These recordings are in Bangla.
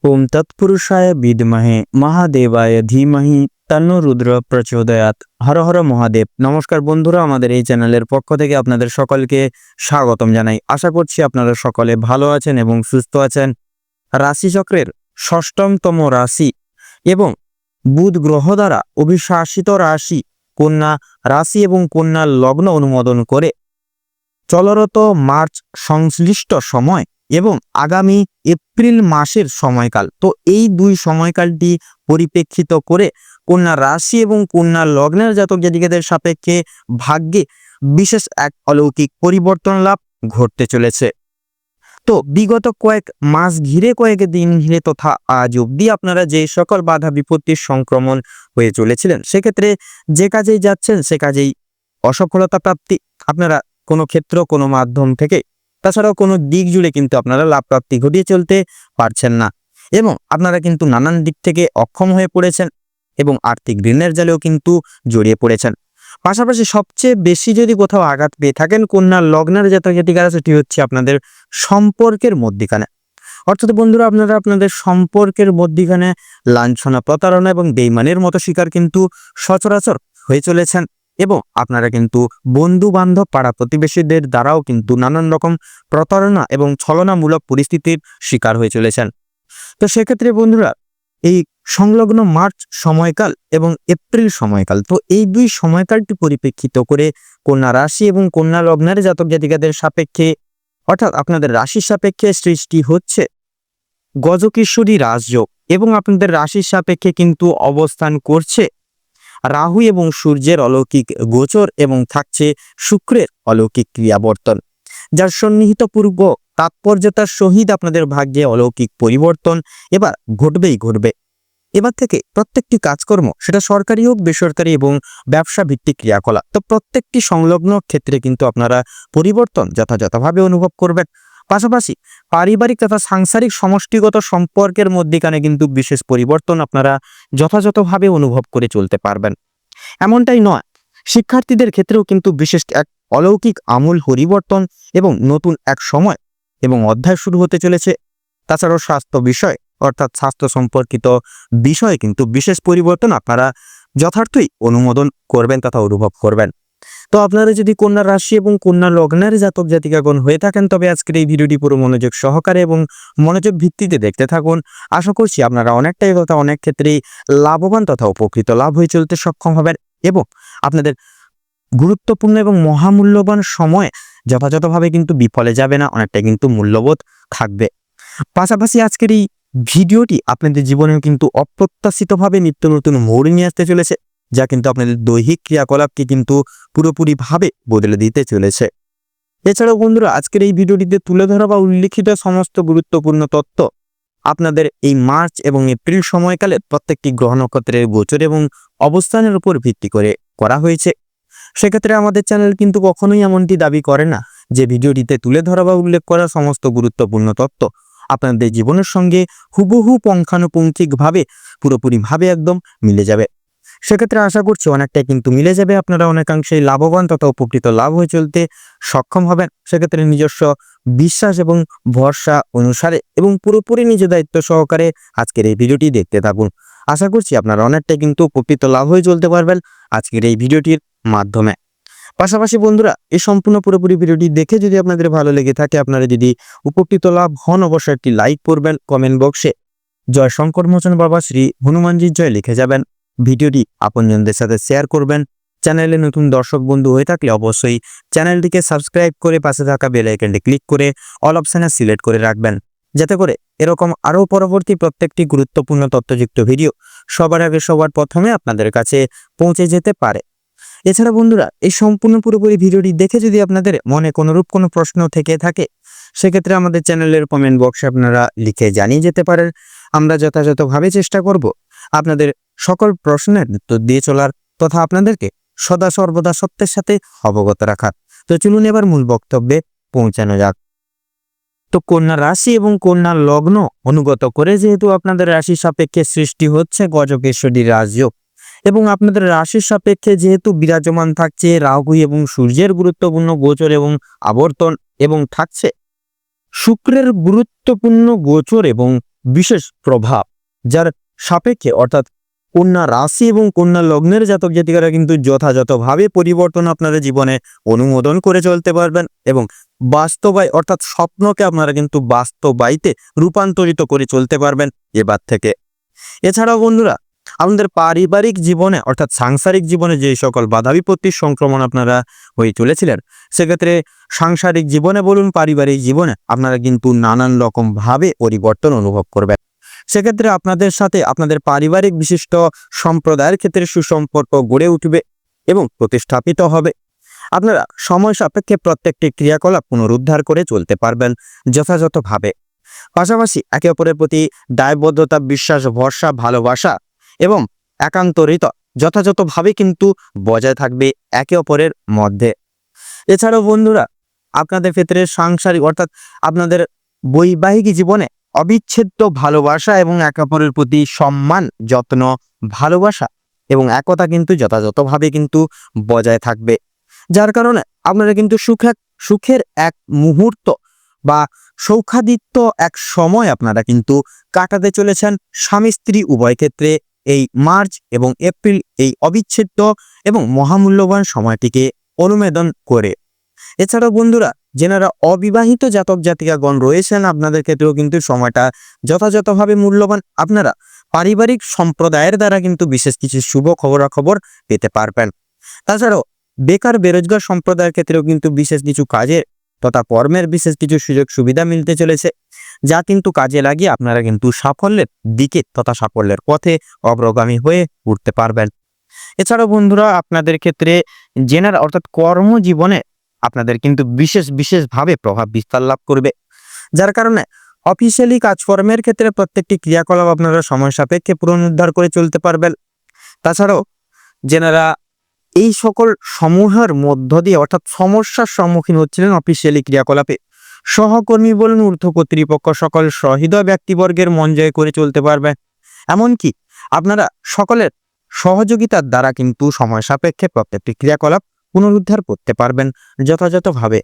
ওম তৎপুরুষায় বিদ্মহে মহাদেবায় ধীমহি তন্নো রুদ্র প্রচোদয়াৎ। হর হর মহাদেব। নমস্কার বন্ধুরা, আমাদের এই চ্যানেলের পক্ষ থেকে আপনাদের সকলকে স্বাগতম জানাই। আশা করছি আপনারা সকলে ভালো আছেন এবং সুস্থ আছেন। রাশিচক্রের ষষ্ঠতম রাশি এবং বুধ গ্রহ দ্বারা অভিশাসিত রাশি কন্যা রাশি এবং কন্যা লগ্ন অনুমোদন করে চলরত মার্চ সংশ্লিষ্ট সময় এবং আগামী এপ্রিল মাসের সময়কাল, তো এই দুই সময়কালটি পরিপ্রেক্ষিত করে কন্যা রাশি এবং কন্যা লগ্নের জাতক জাতিকাদের সাপেক্ষে ভাগ্যে বিশেষ এক অলৌকিক পরিবর্তন লাভ ঘটতে চলেছে। তো বিগত কয়েক মাস ঘিরে, কয়েক দিন ঘিরে তথা আজ অবধি আপনারা যে সকল বাধা বিপত্তির সংক্রমণ হয়ে চলেছিলেন, সেক্ষেত্রে যে কাজেই যাচ্ছেন সে কাজেই অসফলতা প্রাপ্তি, আপনারা কোনো ক্ষেত্র কোনো মাধ্যম থেকে তাছাড়াও কোনো দিক জুড়ে কিন্তু আপনারা লাভ প্রাপ্তি ঘটিয়ে চলতে পারছেন না এবং আপনারা কিন্তু নানান দিক থেকে অক্ষম হয়ে পড়েছেন এবং আর্থিক ঋণের জালেও কিন্তু জড়িয়ে পড়েছেন। পাশাপাশি সবচেয়ে বেশি যদি কোথাও আঘাত পেয়ে থাকেন কন্যা লগ্নের জাতক জাতিকারা, সেটি হচ্ছে আপনাদের সম্পর্কের মধ্যিখানে। অর্থাৎ বন্ধুরা, আপনারা আপনাদের সম্পর্কের মধ্যিখানে লাঞ্ছনা, প্রতারণা এবং বেইমানের মতো শিকার কিন্তু সচরাচর হয়ে চলেছেন এবং আপনারা কিন্তু বন্ধু বান্ধব পাড়া প্রতিবেশীদের দ্বারাও কিন্তু নানান রকম প্রতারণা এবং ছলনামূলক পরিস্থিতির শিকার হয়ে চলেছেন। তো সেক্ষেত্রে বন্ধুরা, এই সংলগ্ন মার্চ সময়কাল এবং এপ্রিল সময়কাল, তো এই দুই সময়কালটি পরিপ্রেক্ষিত করে কন্যা রাশি এবং কন্যা লগ্নের জাতক জাতিকাদের সাপেক্ষে, অর্থাৎ আপনাদের রাশির সাপেক্ষে সৃষ্টি হচ্ছে গজকেশ্বরী রাজযোগ এবং আপনাদের রাশির সাপেক্ষে কিন্তু অবস্থান করছে রাহু এবং সূর্যের অলৌকিক গোচর এবং থাকছে শুক্রের অলৌকিক ক্রিয়াবর্তন, যার সন্নিহিত পূর্ব তাৎপর্যতার সহিত আপনাদের ভাগ্যে অলৌকিক পরিবর্তন এবার ঘটবেই ঘটবে। এবার থেকে প্রত্যেকটি কাজকর্ম, সেটা সরকারি হোক বেসরকারি এবং ব্যবসা ভিত্তিক ক্রিয়াকলাপ, তো প্রত্যেকটি সংলগ্ন ক্ষেত্রে কিন্তু আপনারা পরিবর্তন যথাযথভাবে অনুভব করবেন। পাশাপাশি পারিবারিক তথা সাংসারিক সমষ্টিগত সম্পর্কের মধ্যেখানে কিন্তু বিশেষ পরিবর্তন আপনারা যথাযথভাবে অনুভব করে চলতে পারবেন। এমনটাই নয়, শিক্ষার্থীদের ক্ষেত্রেও কিন্তু বিশেষ এক অলৌকিক আমূল পরিবর্তন এবং নতুন এক সময় এবং অধ্যায় শুরু হতে চলেছে। তাছাড়াও স্বাস্থ্য বিষয়, অর্থাৎ স্বাস্থ্য সম্পর্কিত বিষয়ে কিন্তু বিশেষ পরিবর্তন আপনারা যথার্থই অনুমোদন করবেন তথা অনুভব করবেন। তো আপনারা যদি কন্যা রাশি এবং কন্যা লগ্নের জাতক জাতিকাগণ হয়ে থাকেন, তবে আজকের এই ভিডিওটি পুরো মনোযোগ সহকারে এবং মনোযোগ ভিত্তিতে দেখতে থাকুন। আশা করছি আপনারা অনেকটাই তথা অনেক ক্ষেত্রেই লাভবান তথা উপকৃত লাভ হয়ে চলতে সক্ষম হবেন এবং আপনাদের গুরুত্বপূর্ণ এবং মহামূল্যবান সময় যথাযথভাবে কিন্তু বিফলে যাবে না, অনেকটা কিন্তু মূল্যবোধ থাকবে। পাশাপাশি আজকের এই ভিডিওটি আপনাদের জীবনেও কিন্তু অপ্রত্যাশিতভাবে নিত্য নতুন মোড় নিয়ে আসতে চলেছে, যা কিন্তু আপনাদের দৈহিক ক্রিয়াকলাপকে কিন্তু পুরোপুরিভাবে বদলে দিতে চলেছে। এছাড়াও বন্ধুরা, আজকের এই ভিডিওটিতে তুলে ধরা বা উল্লিখিত সমস্ত গুরুত্বপূর্ণ তথ্য আপনাদের এই মার্চ এবং এপ্রিল সময়কালে প্রত্যেকটি গ্রহ নক্ষত্রের গোচর এবং অবস্থানের উপর ভিত্তি করে করা হয়েছে। সেক্ষেত্রে আমাদের চ্যানেল কিন্তু কখনোই এমনটি দাবি করে না যে ভিডিওটিতে তুলে ধরা বা উল্লেখ করা সমস্ত গুরুত্বপূর্ণ তথ্য আপনাদের জীবনের সঙ্গে হুবহু পুঙ্খানুপুঙ্খিকভাবে পুরোপুরিভাবে একদম মিলে যাবে। সেক্ষেত্রে আশা করছি অনেকটাই কিন্তু মিলে যাবে, আপনারা অনেকাংশেই লাভবান তথা উপকৃত লাভ হয়ে চলতে সক্ষম হবেন। সেক্ষেত্রে নিজস্ব বিশ্বাস এবং ভরসা অনুসারে এবং পুরোপুরি নিজ দায়িত্ব সহকারে আজকের এই ভিডিওটি দেখতে থাকুন। আশা করছি আপনারা অনেকটাই কিন্তু উপকৃত লাভ হয়ে চলতে পারবেন আজকের এই ভিডিওটির মাধ্যমে। পাশাপাশি বন্ধুরা, এই সম্পূর্ণ পুরোপুরি ভিডিওটি দেখে যদি আপনাদের ভালো লেগে থাকে, আপনারা যদি উপকৃত লাভ হন, অবশ্যই একটি লাইক করবেন, কমেন্ট বক্সে জয় শঙ্কর মোচন বাবা শ্রী হনুমানজির জয় লিখে যাবেন, ভিডিওটি আপনজনদের সাথে শেয়ার করবেন। চ্যানেলে নতুন দর্শক বন্ধু হয়ে থাকলে অবশ্যই চ্যানেলটিকে সাবস্ক্রাইব করে পাশে থাকা বেল আইকনটি ক্লিক করে অল অপশানে সিলেক্ট করে রাখবেন, যাতে করে এরকম আরও পরবর্তী প্রত্যেকটি গুরুত্বপূর্ণ তথ্যযুক্ত ভিডিও সবার আগে সবার প্রথমে আপনাদের কাছে পৌঁছে যেতে পারে। এছাড়া বন্ধুরা, এই সম্পূর্ণ পুরোপুরি ভিডিওটি দেখে যদি আপনাদের মনে কোনোরূপ কোনো প্রশ্ন থেকে থাকে, সেক্ষেত্রে আমাদের চ্যানেলের কমেন্ট বক্সে আপনারা লিখে জানিয়ে যেতে পারেন। আমরা যথাযথভাবে চেষ্টা করব আপনাদের সকল প্রশ্নের উত্তর দিয়ে চলার তথা আপনাদেরকে সদা সর্বদা সত্যের সাথে অবগত রাখার। তো চলুন এবার মূল বক্তব্যে পৌঁছানো যাক। তো কন্যা রাশি এবং কন্যা লগ্ন অনুগত করে যেহেতু আপনাদের রাশির সাপেক্ষে সৃষ্টি হচ্ছে গজকেশ্বরী রাজযোগ এবং আপনাদের রাশির সাপেক্ষে যেহেতু বিরাজমান থাকছে রাহু এবং সূর্যের গুরুত্বপূর্ণ গোচর এবং আবর্তন এবং থাকছে শুক্রের গুরুত্বপূর্ণ গোচর এবং বিশেষ প্রভাব, যার সাপেক্ষে অর্থাৎ কন্যা রাশি এবং কন্যা লগ্নের জাতক জাতিকারা কিন্তু যথাযথভাবে পরিবর্তন আপনাদের জীবনে অনুমোদন করে চলতে পারবেন এবং বাস্তবায় অর্থাৎ স্বপ্নকে আপনারা কিন্তু বাস্তবায়িতে রূপান্তরিত করে চলতে পারবেন এবার থেকে। এছাড়াও বন্ধুরা, আপনাদের পারিবারিক জীবনে অর্থাৎ সাংসারিক জীবনে যে সকল বাধা বিপত্তির সংক্রমণ আপনারা হয়ে চলেছিলেন, সেক্ষেত্রে সাংসারিক জীবনে বলুন পারিবারিক জীবনে আপনারা কিন্তু নানান রকম ভাবে পরিবর্তন অনুভব করবেন। সেক্ষেত্রে আপনাদের সাথে আপনাদের পারিবারিক বিশিষ্ট সম্প্রদায়ের ক্ষেত্রে সুসম্পর্ক গড়ে উঠবে এবং প্রতিস্থাপিত হবে। আপনারা সময় সাপেক্ষে প্রত্যেকটি ক্রিয়াকলাপ পুনরুদ্ধার করে চলতে পারবেন যথাযথভাবে। পাশাপাশি একে অপরের প্রতি দায়বদ্ধতা, বিশ্বাস, ভরসা, ভালোবাসা এবং একান্তরিত যথাযথভাবে কিন্তু বজায় থাকবে একে অপরের মধ্যে। এছাড়াও বন্ধুরা, আপনাদের ক্ষেত্রে সাংসারিক অর্থাৎ আপনাদের বৈবাহিক জীবনে অবিচ্ছেদ্য ভালোবাসা এবং একে অপরের প্রতি সম্মান, যত্ন, ভালোবাসা এবং একতা কিন্তু যথাযথভাবে কিন্তু বজায় থাকবে, যার কারণে আপনারা কিন্তু সুখের এক মুহূর্ত বা সৌখাদিত্য এক সময় আপনারা কিন্তু কাটাতে চলেছেন স্বামী স্ত্রী উভয় ক্ষেত্রে এই মার্চ এবং এপ্রিল এই অবিচ্ছেদ্য এবং মহামূল্যবান সময়টিকে অনুমোদন করে। এছাড়াও বন্ধুরা, যেনারা অবিবাহিত জাতক জাতিকাগণ রয়েছেন, আপনাদের ক্ষেত্রেও কিন্তু সময়টা যথাযথভাবে মূল্যবান। আপনারা পারিবারিক সম্প্রদায়ের দ্বারা কিন্তু বিশেষ কিছু শুভ খবরাখবর পেতে পারবেন। তাছাড়াও বেকার বেরোজগার সম্প্রদায়ের ক্ষেত্রেও কিন্তু বিশেষ কিছু কাজের তথা কর্মের বিশেষ কিছু সুযোগ সুবিধা মিলতে চলেছে, যা কিন্তু কাজে লাগিয়ে আপনারা কিন্তু সাফল্যের দিকে তথা সাফল্যের পথে অগ্রগামী হয়ে উঠতে পারবেন। এছাড়াও বন্ধুরা, আপনাদের ক্ষেত্রে জেনার অর্থাৎ কর্মজীবনে আপনাদের কিন্তু বিশেষভাবে প্রভাব বিস্তার লাভ করবে, যার কারণে অফিসিয়ালি কাজকর্মের ক্ষেত্রে প্রত্যেকটি ক্রিয়াকলাপ আপনারা সময় সাপেক্ষে পুনরুদ্ধার করে চলতে পারবেন। তাছাড়াও যেনারা এই সকল সমূহের মধ্য দিয়ে অর্থাৎ সমস্যার সম্মুখীন হচ্ছিলেন অফিসিয়ালি ক্রিয়াকলাপে, সহকর্মী বলুন ঊর্ধ্ব কর্তৃপক্ষ সকল সহৃদয় ব্যক্তিবর্গের মন জয় করে চলতে পারবেন। এমনকি আপনারা সকলের সহযোগিতার দ্বারা কিন্তু সময় সাপেক্ষে প্রত্যেকটি ক্রিয়াকলাপ পুনরুদ্ধার করতে পারবেন যথাযথভাবে।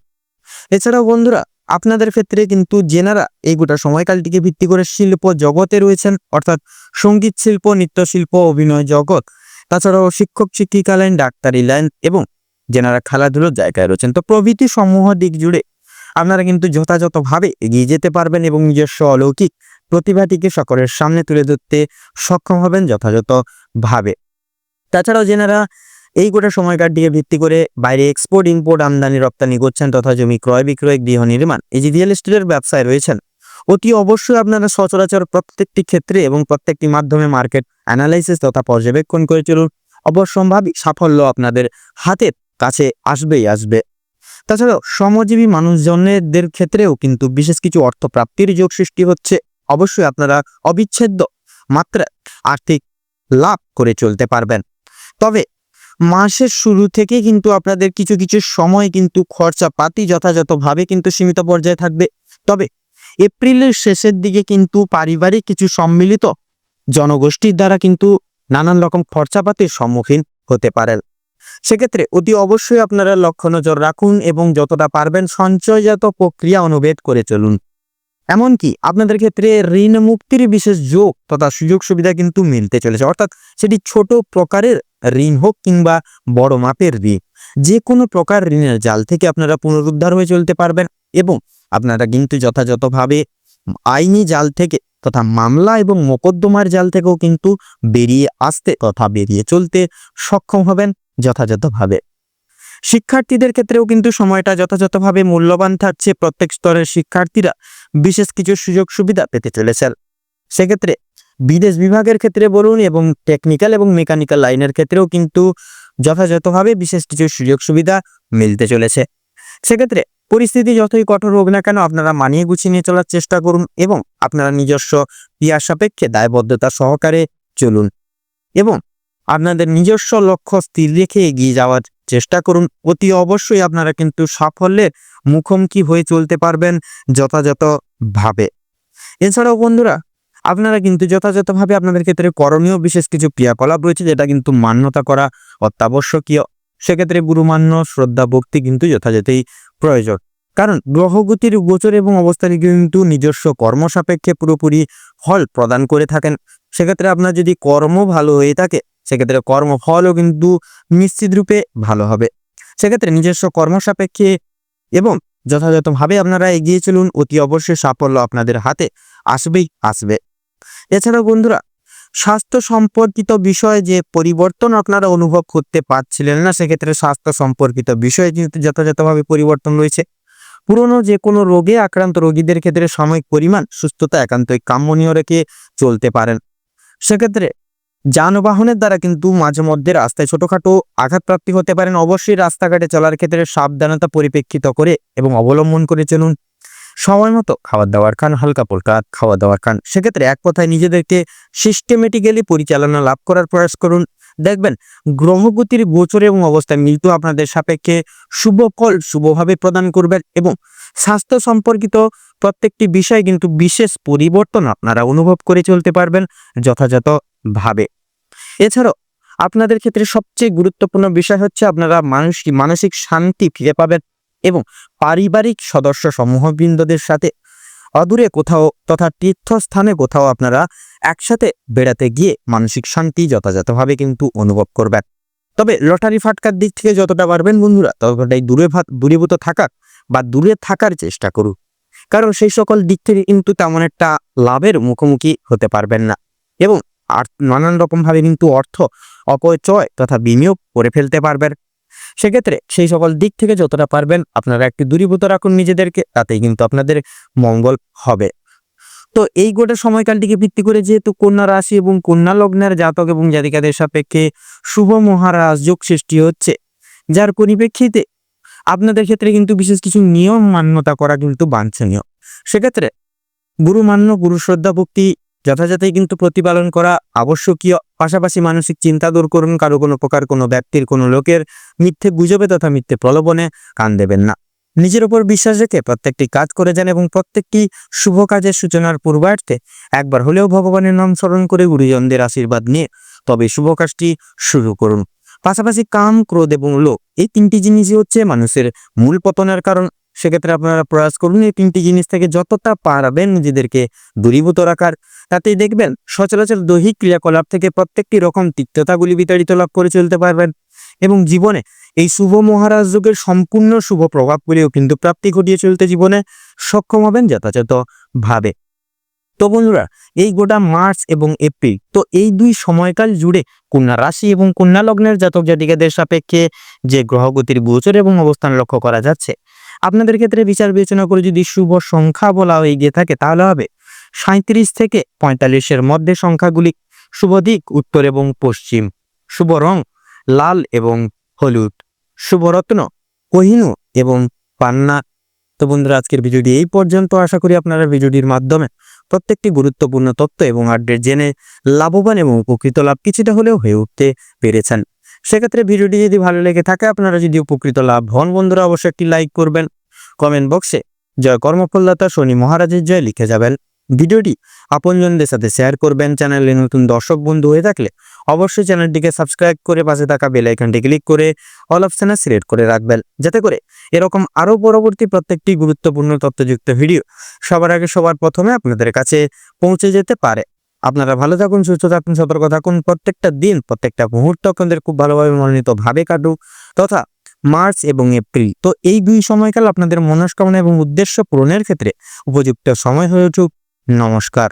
এছাড়াও বন্ধুরা, আপনাদের ক্ষেত্রে কিন্তু যেনারা এই গোটা সময়কালটিকে ভিত্তি করে শিল্প জগতে রয়েছেন অর্থাৎ সঙ্গীত শিল্প, নৃত্যশিল্প, অভিনয় জগৎ, তাছাড়াও শিক্ষক শিক্ষিকা লাইন, ডাক্তারি লাইন এবং যেনারা খেলাধুলোর জায়গায় রয়েছেন, তো প্রভৃতি সমূহ দিক জুড়ে আপনারা কিন্তু যথাযথভাবে এগিয়ে যেতে পারবেন এবং নিজস্ব অলৌকিক প্রতিভাটিকে সকলের সামনে তুলে ধরতে সক্ষম হবেন যথাযথভাবে। তাছাড়াও যেনারা এই গোটা সময়কালটিকে ভিত্তি করে বাইরে এক্সপোর্ট ইম্পোর্ট আমদানি রপ্তানি করছেন তথা জমি ক্রয় বিক্রয়, গৃহ নির্মাণ, এই যে রিয়েল এস্টেটের ব্যবসায় রয়েছেন, অতি অবশ্যই আপনারা সচরাচর প্রত্যেকটি ক্ষেত্রে এবং প্রত্যেকটি মাধ্যমে মার্কেট অ্যানালাইসিস তথা পর্যবেক্ষণ করে চলুন। অবশ্যম্ভাবী সাফল্য আপনাদের হাতের কাছে আসবে। তাছাড়াও শ্রমজীবী মানুষজনদের ক্ষেত্রেও কিন্তু বিশেষ কিছু অর্থ প্রাপ্তির যোগ সৃষ্টি হচ্ছে। অবশ্যই আপনারা অবিচ্ছেদ্য মাত্রায় আর্থিক লাভ করে চলতে পারবেন। তবে মাসের শুরু থেকে কিন্তু আপনাদের কিছু সময় কিন্তু খরচাপাতি যথাযথভাবে কিন্তু সীমিত পর্যায়ে থাকবে। তবে এপ্রিলের শেষের দিকে কিন্তু পারিবারিক কিছু সম্মিলিত জনগোষ্ঠীর দ্বারা কিন্তু নানান রকম খরচাপাতির সম্মুখীন হতে পারেন। সেক্ষেত্রে অতি অবশ্যই আপনারা লক্ষ্য নজর রাখুন এবং যতটা পারবেন সঞ্চয়জাত প্রক্রিয়া অনুভেদ করে চলুন। এমনকি আপনাদের ক্ষেত্রে ঋণ মুক্তির বিশেষ যোগ তথা সুযোগ সুবিধা কিন্তু মিলতে চলেছে, অর্থাৎ সেটি ছোট প্রকারের ঋণ হোক কিংবা বড় মাপের ঋণ, যে কোনো প্রকার ঋণের জাল থেকে আপনারা পুনরুদ্ধার হয়ে চলতে পারবেন এবং আপনারা কিন্তু যথাযথভাবে আইনি জাল থেকে তথা মামলা এবং মোকদ্দমার জাল থেকেও কিন্তু বেরিয়ে আসতে তথা বেরিয়ে চলতে সক্ষম হবেন যথাযথভাবে। শিক্ষার্থীদের ক্ষেত্রেও কিন্তু সময়টা যথাযথভাবে মূল্যবান থাকছে। প্রত্যেক স্তরের শিক্ষার্থীরা বিশেষ কিছু সুযোগ সুবিধা পেতে চলেছেন। সেক্ষেত্রে বিদেশ বিভাগের ক্ষেত্রে বলুন এবং টেকনিক্যাল এবং মেকানিক্যাল লাইনের ক্ষেত্রেও কিন্তু যথাযথভাবে বিশেষ কিছু সুযোগ সুবিধা মিলতে চলেছে। সেক্ষেত্রে পরিস্থিতি যতই কঠোর হোক না কেন আপনারা মানিয়ে গুছিয়ে নিয়ে চলার চেষ্টা করুন এবং আপনারা নিজস্ব ক্রিয়ার সাপেক্ষে দায়বদ্ধতা সহকারে চলুন এবং আপনাদের নিজস্ব লক্ষ্য স্থির রেখে এগিয়ে যাওয়ার চেষ্টা করুন। অতি অবশ্যই আপনারা কিন্তু সাফল্যের মুখোমুখি হয়ে চলতে পারবেন যথাযথভাবে। এছাড়াও বন্ধুরা, আপনারা কিন্তু যথাযথভাবে আপনাদের ক্ষেত্রে করণীয় বিশেষ কিছু ক্রিয়াকলাপ রয়েছে, যেটা কিন্তু মান্যতা করা অত্যাবশ্যকীয়। সেক্ষেত্রে গুরুমান্য শ্রদ্ধা ভক্তি কিন্তু যথাযথই প্রয়োজন। কারণ গ্রহগতির গোচর এবং অবস্থানে কিন্তু নিজস্ব কর্ম সাপেক্ষে পুরোপুরি ফল প্রদান করে থাকেন। সেক্ষেত্রে আপনার যদি কর্ম ভালো হয়ে থাকে, সেক্ষেত্রে কর্মফলও কিন্তু নিশ্চিত রূপে ভালো হবে। সেক্ষেত্রে নিজস্ব কর্ম সাপেক্ষে এবং যথাযথভাবে আপনারা এগিয়ে চলুন, অতি অবশ্যই সাফল্য আপনাদের হাতে আসবেই আসবে। এছাড়াও বন্ধুরা, স্বাস্থ্য সম্পর্কিত বিষয়ে যে পরিবর্তন আপনারা অনুভব করতে পারছিলেন না, সেক্ষেত্রে স্বাস্থ্য সম্পর্কিত বিষয়ে কিন্তু যথাযথভাবে পরিবর্তন রয়েছে। পুরনো যে কোনো রোগে আক্রান্ত রোগীদের ক্ষেত্রে সাময়িক পরিমাণ সুস্থতা একান্তই কাম্যনীয় রেখে চলতে পারেন। সেক্ষেত্রে যানবাহনের দ্বারা কিন্তু মাঝে মধ্যে রাস্তায় ছোটখাটো আঘাতপ্রাপ্তি হতে পারেন। অবশ্যই রাস্তাঘাটে চলার ক্ষেত্রে সাবধানতা পরিপ্রেক্ষিত করে এবং অবলম্বন করে চলুন। সময় মতো খাবার দাবার খান, হালকা পাতলা খাওয়া দাওয়ার খান। সেক্ষেত্রে এক কথায় নিজেদেরকে সিস্টেমেটিক্যালি পরিচালনা লাভ করার প্রয়াস করুন। দেখবেন গ্রহগতির গোচর এবং অবস্থান কিন্তু আপনাদের সাপেক্ষে শুভ ফল শুভভাবে প্রদান করবেন এবং স্বাস্থ্য সম্পর্কিত প্রত্যেকটি বিষয় কিন্তু বিশেষ পরিবর্তন আপনারা অনুভব করে চলতে পারবেন যথাযথভাবে। এছাড়াও আপনাদের ক্ষেত্রে সবচেয়ে গুরুত্বপূর্ণ বিষয় হচ্ছে আপনারা মানসিক শান্তি ফিরে পাবেন এবং পারিবারিক সদস্য সমূহবৃন্দদের সাথে অদূরে কোথাও তথা তীর্থস্থানে কোথাও আপনারা একসাথে বেড়াতে গিয়ে মানসিক শান্তি যথাযথভাবে কিন্তু অনুভব করবেন। তবে লটারি ফাটকার দিক থেকে যতটা পারবেন বন্ধুরা, ততটাই দূরীভূত থাকার বা দূরে থাকার চেষ্টা করুন। কারণ সেই সকল দিক থেকে কিন্তু তেমন একটা লাভের মুখোমুখি হতে পারবেন না এবং আর নানান রকমভাবে কিন্তু অর্থ অপচয় তথা বিনিয়োগ করে ফেলতে পারবেন। সেক্ষেত্রে সেই সকল দিক থেকে যতটা পারবেন আপনারা একটু দূরীভূত রাখুন নিজেদেরকে, তাতেই কিন্তু আপনাদের মঙ্গল হবে। তো এই গোটা সময়কালটিকে ভিত্তি করে যেহেতু কন্যা রাশি এবং কন্যা লগ্নের জাতক এবং জাতিকাদের সাপেক্ষে শুভ মহারাজ যোগ সৃষ্টি হচ্ছে, যার পরিপ্রেক্ষিতে আপনাদের ক্ষেত্রে কিন্তু বিশেষ কিছু নিয়ম মান্যতা করা কিন্তু বাঞ্ছনীয়। সেক্ষেত্রে গুরুমান্য, গুরু শ্রদ্ধা ভক্তি যথাযথই কিন্তু প্রতিপালন করা আবশ্যকীয়। পাশাপাশি মানসিক চিন্তা দূর করুন। কারো কোনো প্রকার কোনো ব্যক্তির কোনো লোকের মিথ্যে গুজবে তথা মিথ্যে প্রলোভনে কান দেবেন না। নিজের উপর বিশ্বাস রেখে প্রত্যেকটি কাজ করে যান এবং প্রত্যেকটি শুভ কাজের সূচনার পূর্বার্থে একবার হলেও ভগবানের নাম স্মরণ করে গুরুজনদের আশীর্বাদ নিয়ে তবে শুভ কাজটি শুরু করুন। পাশাপাশি কাম, ক্রোধ এবং লোভ এই তিনটি জিনিসই হচ্ছে মানুষের মূল পতনের কারণ। সেক্ষেত্রে আপনারা প্রয়াস করুন এই তিনটি জিনিস থেকে যতটা পারবেন নিজেদেরকে দূরীভূত রাখার। তাতেই দেখবেন সচরাচর দৈহিক ক্রিয়াকলাপ থেকে প্রত্যেকটি রকম তিক্ততাগুলি বিতাড়িত লাভ করে চলতে পারবেন এবং জীবনে এই শুভ মহারাজ যোগের সম্পূর্ণ শুভ প্রভাবগুলিও কিন্তু প্রাপ্তি ঘটিয়ে চলতে জীবনে সক্ষম হবেন যথাযথভাবে। তো বন্ধুরা, এই গোটা মার্চ এবং এপ্রিল, তো এই দুই সময়কাল জুড়ে কন্যা রাশি এবং কন্যা লগ্নের জাতক জাতিকাদের সাপেক্ষে যে গ্রহগতির গোচর এবং অবস্থান লক্ষ্য করা যাচ্ছে, আপনাদের ক্ষেত্রে বিচার বিবেচনা করে যদি শুভ সংখ্যা বলা হয়ে গিয়ে থাকে তাহলে হবে 37 থেকে 45-এর মধ্যে সংখ্যাগুলি। শুভ দিক উত্তর এবং পশ্চিম। শুভ রং লাল এবং হলুদ। শুভ রত্ন কোহিনূর এবং পান্না। তো বন্ধুরা, আজকের ভিডিওটি এই পর্যন্ত। আশা করি আপনারা ভিডিওটির মাধ্যমে প্রত্যেকটি গুরুত্বপূর্ণ তথ্য এবং আপডেট জেনে লাভবান এবং উপকৃত লাভ কিছুটা হলেও হয়ে উঠতে পেরেছেন। সেক্ষেত্রে ভিডিওটি যদি ভালো লেগে থাকে, আপনারা যদি উপকৃত লাভ হন বন্ধুরা, অবশ্যই একটি লাইক করবেন। কমেন্ট বক্সে জয় কর্মফলদাতা শনি মহারাজের জয় লিখে যাবেন। ভিডিওটি আপনজনদের সাথে শেয়ার করবেন। চ্যানেলে নতুন দর্শক বন্ধু হয়ে থাকলে অবশ্যই চ্যানেলটিকে সাবস্ক্রাইব করে পাশে থাকা বেল আইকনটি ক্লিক করে অল অপশনে সিলেক্ট করে রাখবেন, যাতে করে এরকম আরও পরবর্তী প্রত্যেকটি গুরুত্বপূর্ণ তথ্যযুক্ত ভিডিও সবার আগে সবার প্রথমে আপনাদের কাছে পৌঁছে যেতে পারে। আপনারা ভালো থাকুন, সুস্থ থাকুন, সতর্ক থাকুন। প্রত্যেকটা দিন, প্রত্যেকটা মুহূর্ত আপনাদের খুব ভালোভাবে মনোনীতভাবে কাটুক তথা মার্চ এবং এপ্রিল, তো এই দুই সময়কাল আপনাদের মনস্কামনা এবং উদ্দেশ্য পূরণের ক্ষেত্রে উপযুক্ত সময় হয়ে উঠুক। নমস্কার।